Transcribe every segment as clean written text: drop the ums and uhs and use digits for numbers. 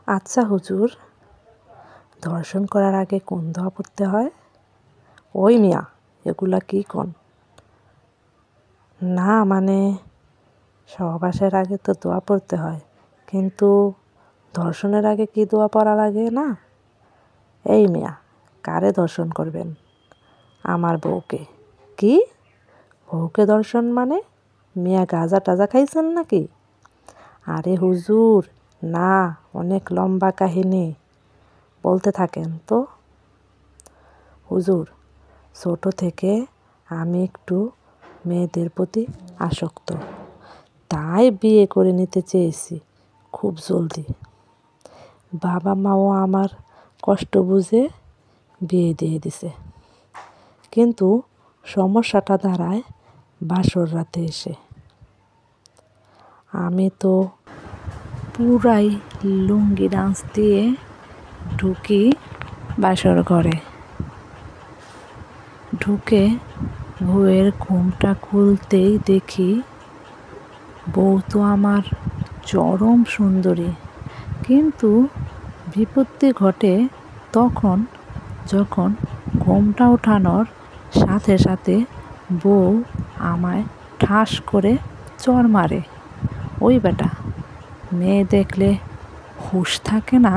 আচ্ছা হুজুর, ধর্ষণ করার আগে কোন দোয়া পড়তে হয়? ওই মিয়া, এগুলা কি কন? না মানে সহবাসের আগে তো দোয়া পড়তে হয়, কিন্তু ধর্ষণের আগে কি দোয়া পড়া লাগে না? এই মিয়া, কারে ধর্ষণ করবেন? আমার বউকে। কি? বউকে ধর্ষণ মানে? মিয়া গাঁজা টাজা খাইছেন নাকি? আরে হুজুর, না, অনেক লম্বা কাহিনী, বলতে থাকেন তো। হুজুর, ছোট থেকে আমি একটু মেয়েদের প্রতি আসক্ত, তাই বিয়ে করে নিতে চেয়েছি খুব জলদি। বাবা মাও আমার কষ্ট বুঝে বিয়ে দিয়ে দিছে, কিন্তু সমস্যাটা দাঁড়ায় বাসর রাতে এসে। আমি তো পুরাই লুঙ্গি ডান্স দিয়ে ঢুকি বাসর ঘরে। ঢুকে বউয়ের ঘুমটা খুলতেই দেখি বউ তো আমার চরম সুন্দরী, কিন্তু বিপত্তি ঘটে তখন যখন ঘুমটা ওঠানোর সাথে সাথে বউ আমায় ঠাস করে চড় মারে। ওই বেটা, মেয়ে দেখলে হুঁশ থাকে না?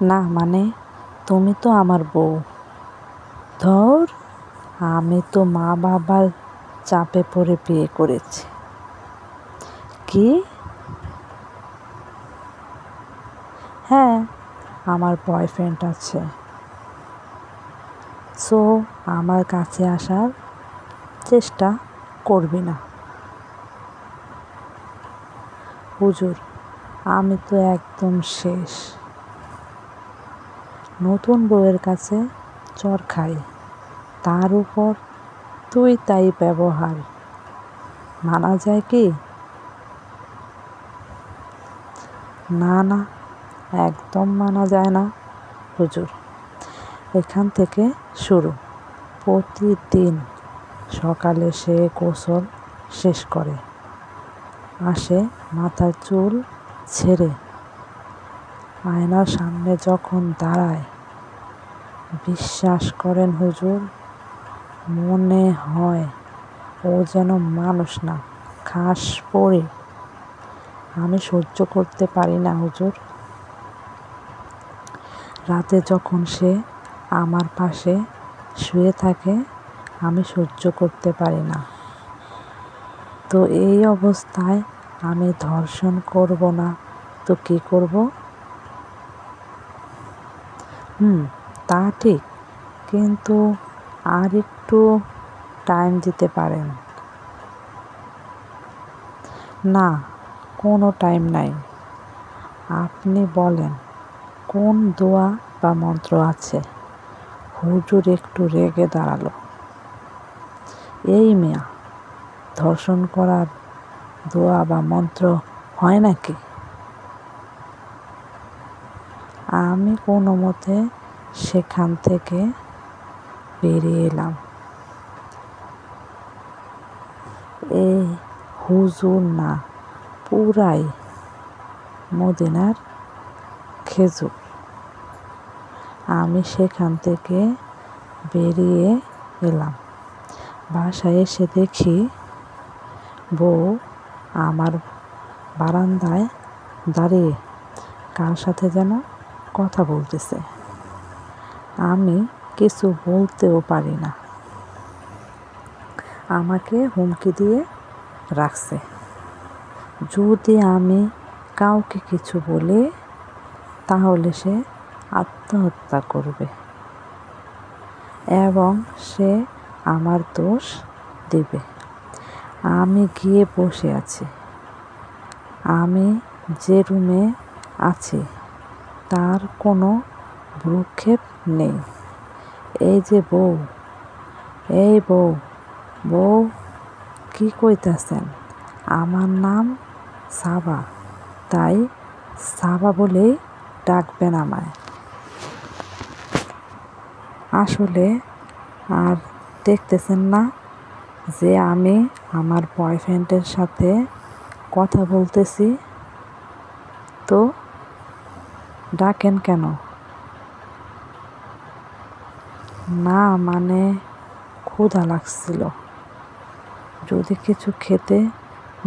না মানে তুমি তো আমার বউ। ধর, আমি তো মা বাবার চাপে পড়ে বিয়ে করেছি। কি? হ্যাঁ, আমার বয়ফ্রেন্ড আছে, সো আমার কাছে আসার চেষ্টা করবি না। হুজুর, আমি তো একদম শেষ। নতুন বউয়ের কাছে চড় খাই, তার উপর তুই তাই ব্যবহার, মানা যায় কি? না না, একদম মানা যায় না হুজুর। এখান থেকে শুরু। প্রতিদিন সকালে সে গোসল শেষ করে আসে, মাথার চুল ছেড়ে আয়নার সামনে যখন দাঁড়ায়, বিশ্বাস করেন হুজুর, মনে হয় ও যেন মানুষ না, ঘাস পড়ে। আমি সহ্য করতে পারি না হুজুর। রাতে যখন সে আমার পাশে শুয়ে থাকে, আমি সহ্য করতে পারি না। তো এই অবস্থায় আমি ধর্ষণ করব না তো কি করব? তা ঠিক, কিন্তু আর একটু টাইম দিতে পারেন। না, কোনো টাইম নাই। আপনি বলেন কোন দোয়া বা মন্ত্র আছে? হুজুর একটু রেগে দাঁড়ালো। এই মিয়া, ধর্ষণ করার দোয়া বা মন্ত্র হয় নাকি? আমি কোনো মতে সেখান থেকে বেরিয়ে এলাম। এই হুজুর না, পুরাই মদিনার খেজুর। আমি সেখান থেকে বেরিয়ে এলাম। বাসায় এসে দেখি বউ আমার বারান্দায় দাঁড়িয়ে কার সাথে যেন কথা বলতেছে। আমি কিছু বলতেও পারি না। আমাকে হুমকি দিয়ে রাখছে, যদি আমি কাউকে কিছু বলি তাহলে সে আত্মহত্যা করবে এবং সে আমার দোষ দেবে। আমি গিয়ে বসে আছি। আমি যে রুমে আছি তার কোনো ভ্রুক্ষেপ নেই। এই যে বউ, এই বউ, বউ, কি কইতাছেন? আমার নাম সাবা, তাই সাবা বলেই ডাকবেন আমায়। আসলে আর দেখতেছেন না যে আমি আমার বয়ফ্রেন্ডের সাথে কথা বলতেছি। তো ডাকেন কেন? না মানে ক্ষুধা লাগছিল, যদি কিছু খেতে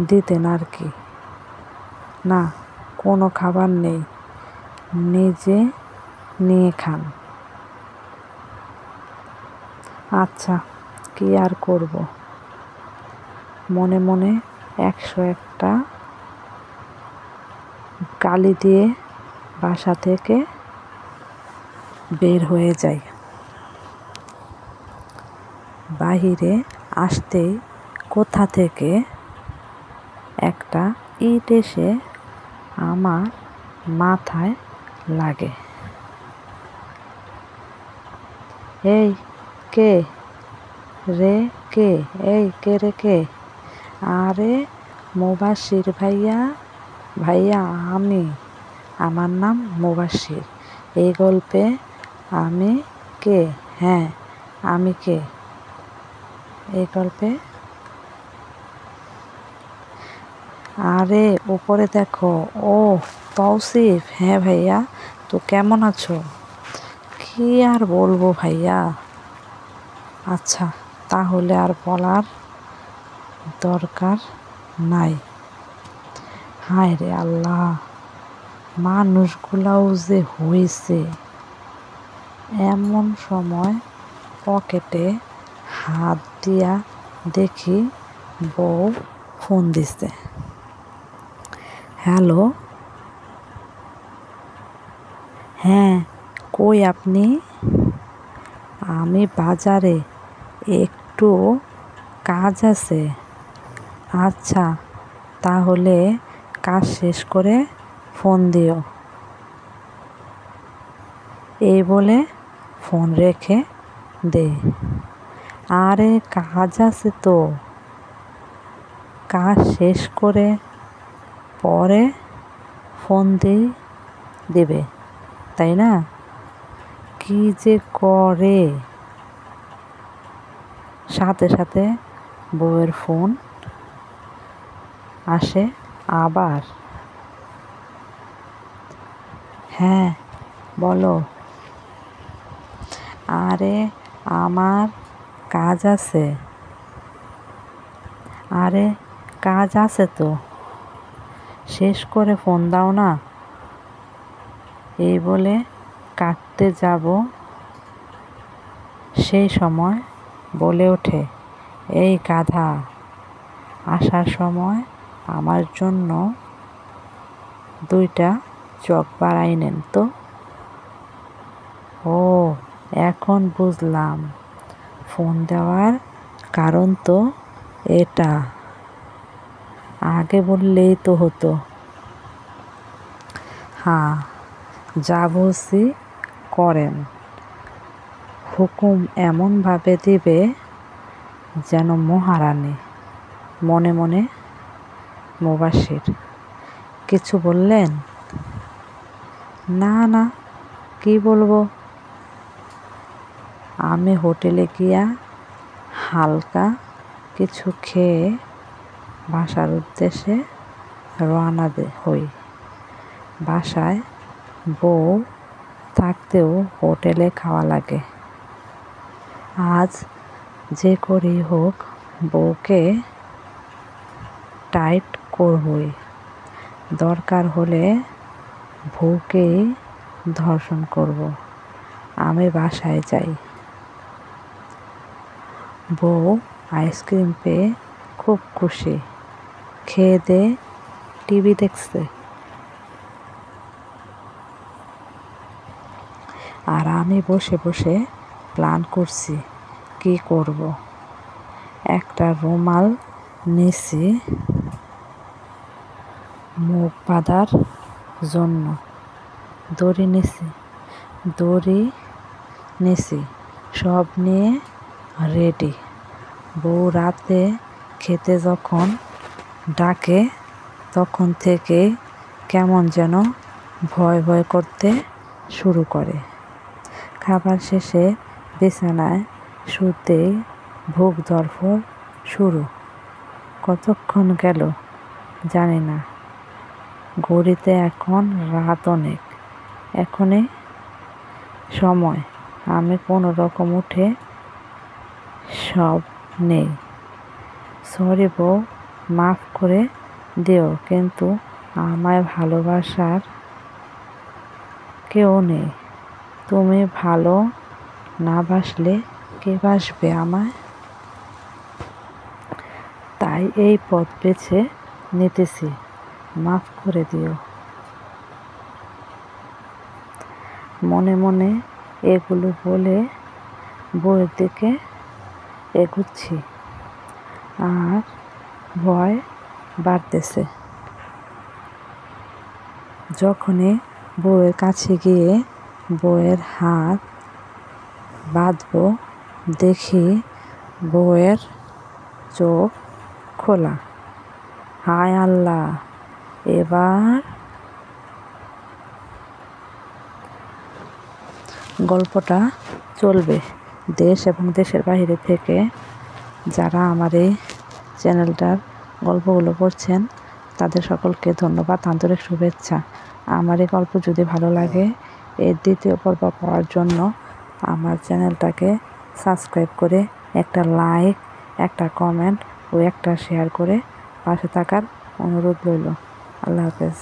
দিতেন আর কি। না, কোনো খাবার নেই, নিজে নিয়ে খান। আচ্ছা, কি আর করব। মনে মনে 101টা গালি দিয়ে বাসা থেকে বের হয়ে যাই। বাহিরে আসতেই কোথা থেকে একটা ইট এসে আমার মাথায় লাগে। এই কে রে কে? এই কে রে কে? আরে মুবাশির ভাইয়া। ভাইয়া আমি, আমার নাম মুবাশির। এই গল্পে আমি কে? হ্যাঁ, আমি কে এই গল্পে? আরে উপরে দেখো। ও তৌসিফ। হ্যাঁ ভাইয়া, তো কেমন আছো? কি আর বলবো ভাইয়া। আচ্ছা, তাহলে আর বলার দরকার নাই। হায় রে আল্লাহ, মানুষগুলাও যে হয়েছে। এমন সময় পকেটে হাত দিয়া দেখি বউ ফোন দিছে। হ্যালো। হ্যাঁ, কই আপনি? আমি বাজারে, একটু কাজ আছে। আচ্ছা, তাহলে কাজ শেষ করে ফোন দিও। এই বলে ফোন রেখে দে। আরে কাজ আছে তো, কাজ শেষ করে পরে ফোন দিবে, তাই না? কি যে করে। সাথে সাথে বউয়ের ফোন আসে আবার। হ্যাঁ বলো। আরে আমার কাজ আছে। আরে কাজ আছে তো, শেষ করে ফোন দাও না। এই বলে কাটতে যাব, সেই সময় বলে ওঠে, এই গাধা, আসার সময় আমার জন্য 2টা চক বাড়াই নেন তো। ও, এখন বুঝলাম ফোন দেওয়ার কারণ তো এটা। আগে বললেই তো হতো। হ্যাঁ, যা বলছি করেন। হুকুম এমনভাবে দিবে যেন মহারানী। মনে মনে মুবাশির। কিছু বললেন? না না, কি বলবো। আমি হোটেলে গিয়া হালকা কিছু খেয়ে বাসার উদ্দেশ্যে রওনা হই। বাসায় বউ থাকতেও হোটেলে খাওয়া লাগে। আজ যে করেই হোক বউকে টাইট করবই। দরকার হলে বউকেই ধর্ষণ করব। আমি বাসায় যাই। বউ আইসক্রিম পেয়ে খুব খুশি। খেয়ে দিয়ে টিভি দেখছে। আর আমি বসে বসে প্ল্যান করছি কি করব। একটা রুমাল নিছি মুখ বাঁধার জন্য। দড়ি নিছি, সব নিয়ে রেডি। বউ রাতে খেতে যখন ডাকে তখন থেকে কেমন যেন ভয় ভয় করতে শুরু করে। খাবার শেষে বিছানায় শুতেই বুক ধড়ফড় শুরু। কতক্ষণ গেল জানি না, ঘড়িতে এখন রাত অনেক। এখনই সময়। আমি কোনো রকম উঠে সব নেই। সরি বউ, মাফ করে দিও, কিন্তু আমায় ভালোবাসার কেউ নেই। তুমি ভালো না বাসলে কে বাসবে আমায়? তাই এই পথ বেছে নিতেছি, মাফ করে দিও। মনে মনে এগুলো বলে বউয়ের দিকে এগুচ্ছি, আর ভয় বাড়তেছে। যখনই বউয়ের কাছে গিয়ে বউয়ের হাত বাঁধবো, দেখি বউয়ের চোখ খোলা। হায় আল্লাহ! এবার গল্পটা চলবে। দেশ এবং দেশের বাইরে থেকে যারা আমার এই চ্যানেলটার গল্পগুলো পড়ছেন, তাদের সকলকে ধন্যবাদ, আন্তরিক শুভেচ্ছা। আমার এই গল্প যদি ভালো লাগে, এর দ্বিতীয় পর্ব পাওয়ার জন্য আমার চ্যানেলটাকে সাবস্ক্রাইব করে একটা লাইক, একটা কমেন্ট ও একটা শেয়ার করে পাশে থাকার অনুরোধ রইল। আল্লাহ হাফেজ।